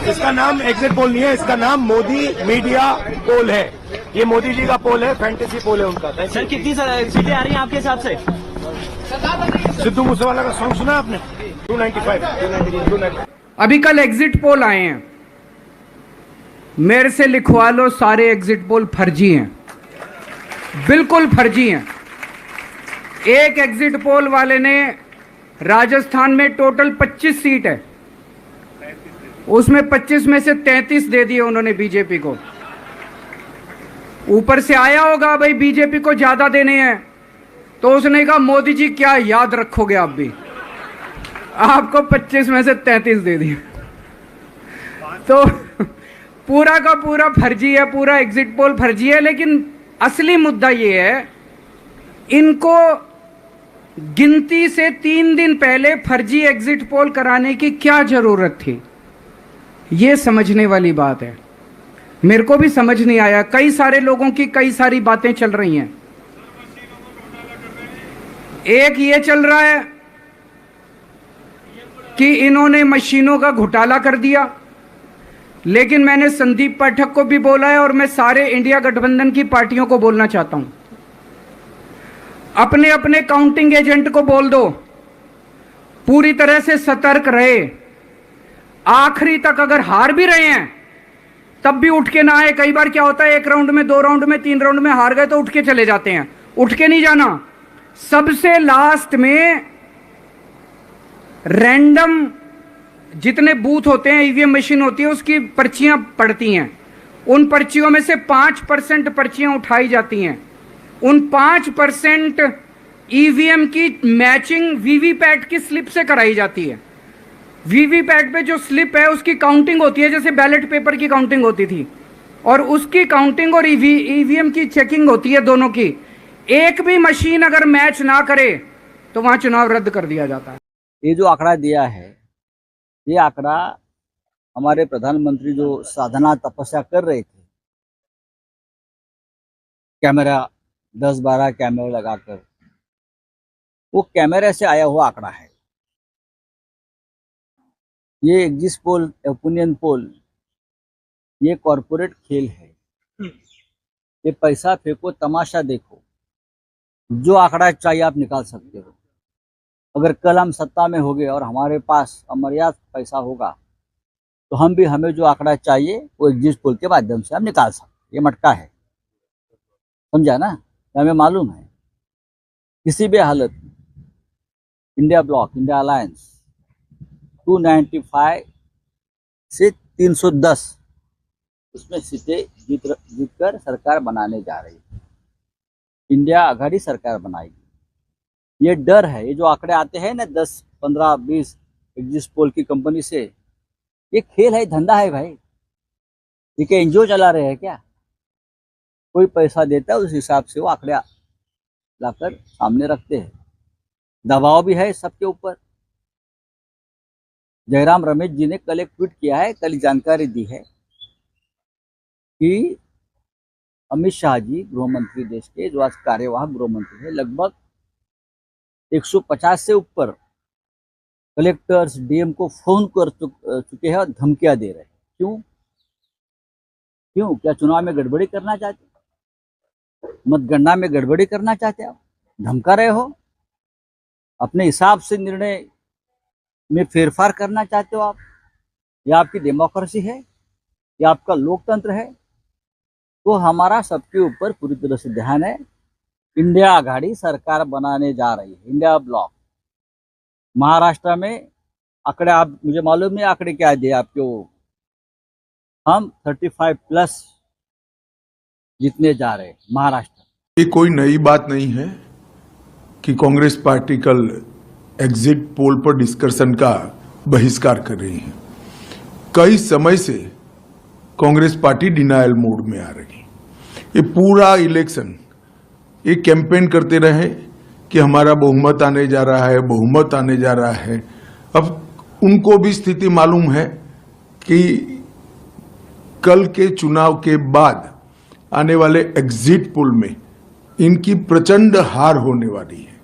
इसका नाम exit poll नहीं है, इसका नाम मोदी मीडिया पोल है। ये मोदी जी का पोल है, फैंटेसी पोल है उनका। सर कितनी सीटें आ रही हैं आपके हिसाब से? सिद्धू मूसेवाला का सॉन्ग सुना आपने? 295। अभी कल एग्जिट पोल आए हैं, मेरे से लिखवा लो, सारे एग्जिट पोल फर्जी हैं, बिल्कुल फर्जी हैं। एक एग्जिट पोल वाले ने राजस्थान में टोटल 25 सीट है, उसमें 25 में से 33 दे दिए उन्होंने बीजेपी को। ऊपर से आया होगा भाई बीजेपी को ज्यादा देने हैं, तो उसने कहा मोदी जी क्या याद रखोगे आप भी, आपको 25 में से 33 दे दिए। तो पूरा का पूरा फर्जी है, पूरा एग्जिट पोल फर्जी है। लेकिन असली मुद्दा ये है, इनको गिनती से 3 दिन पहले फर्जी एग्जिट पोल कराने की क्या जरूरत थी, ये समझने वाली बात है। मेरे को भी समझ नहीं आया। कई सारे लोगों की कई सारी बातें चल रही हैं। एक ये चल रहा है कि इन्होंने मशीनों का घोटाला कर दिया, लेकिन मैंने संदीप पाठक को भी बोला है और मैं सारे इंडिया गठबंधन की पार्टियों को बोलना चाहता हूं, अपने अपने काउंटिंग एजेंट को बोल दो पूरी तरह से सतर्क रहे। आखिरी तक अगर हार भी रहे हैं तब भी उठ के ना आए। कई बार क्या होता है, 1 राउंड में, 2 राउंड में, 3 राउंड में हार गए तो उठ के चले जाते हैं। उठ के नहीं जाना, सबसे लास्ट में रैंडम जितने बूथ होते हैं, ईवीएम मशीन होती है, उसकी पर्चियां पड़ती हैं। उन पर्चियों में से 5% पर्चियां उठाई जाती हैं। उन 5% ईवीएम की मैचिंग वीवीपैट की स्लिप से कराई जाती है। वीवीपैट पे जो स्लिप है उसकी काउंटिंग होती है, जैसे बैलेट पेपर की काउंटिंग होती थी, और उसकी काउंटिंग और ईवीएम की चेकिंग होती है दोनों की। एक भी मशीन अगर मैच ना करे तो वहां चुनाव रद्द कर दिया जाता है। ये जो आंकड़ा दिया है, ये आंकड़ा हमारे प्रधानमंत्री जो साधना तपस्या कर रहे थे, कैमरा 10-12 कैमरे लगाकर, वो कैमरे से आया हुआ आंकड़ा है। ये एग्जिट पोल, ओपिनियन पोल, ये कॉरपोरेट खेल है। ये पैसा फेंको, तमाशा देखो, जो आंकड़ा चाहिए आप निकाल सकते हो। अगर कल हम सत्ता में होंगे और हमारे पास अमर्याद पैसा होगा तो हमें जो आंकड़ा चाहिए वो एग्जिट पोल के माध्यम से हम निकाल सकते। ये मटका है, समझा ना? हमें मालूम है किसी भी हालत में इंडिया ब्लॉक, इंडिया अलायंस 295 से 310 उसमें सीटें जीतकर सरकार बनाने जा रही है। इंडिया आघाड़ी सरकार बनाएगी। ये डर है। ये जो आंकड़े आते हैं ना 10, 15, 20 एग्जिट पोल की कंपनी से, ये खेल है, धंधा है भाई। ये क्या एनजीओ चला रहे हैं क्या? कोई पैसा देता है, उस हिसाब से वो आंकड़े लाकर सामने रखते हैं। दबाव भी है सबके ऊपर। जयराम रमेश जी ने कल एक ट्वीट किया है, कल जानकारी दी है कि अमित शाह जी, गृह मंत्री देश के, जो आज कार्यवाहक गृह मंत्री है, लगभग 150 से ऊपर कलेक्टर्स, डीएम को फोन कर चुके हैं और धमकियां दे रहे हैं। क्यों? क्या चुनाव में गड़बड़ी करना चाहते, मतगणना में गड़बड़ी करना चाहते हो? धमका रहे हो? अपने हिसाब से निर्णय में फेरफार करना चाहते हो आप? यह आपकी डेमोक्रेसी है, यह आपका लोकतंत्र है। तो हमारा सबके ऊपर पूरी तरह से ध्यान है। इंडिया आघाड़ी सरकार बनाने जा रही है, इंडिया ब्लॉक। महाराष्ट्र में आंकड़े, आप, मुझे मालूम नहीं आंकड़े क्या दिए आपके, वो हम 35+ जीतने जा रहे हैं महाराष्ट्र। ये कोई नई बात नहीं है कि कांग्रेस पार्टी कल एग्जिट पोल पर डिस्कशन का बहिष्कार कर रही है। कई समय से कांग्रेस पार्टी डिनायल मोड में आ रही है। ये पूरा इलेक्शन ये कैंपेन करते रहे कि हमारा बहुमत आने जा रहा है, बहुमत आने जा रहा है। अब उनको भी स्थिति मालूम है कि कल के चुनाव के बाद आने वाले एग्जिट पोल में इनकी प्रचंड हार होने वाली है।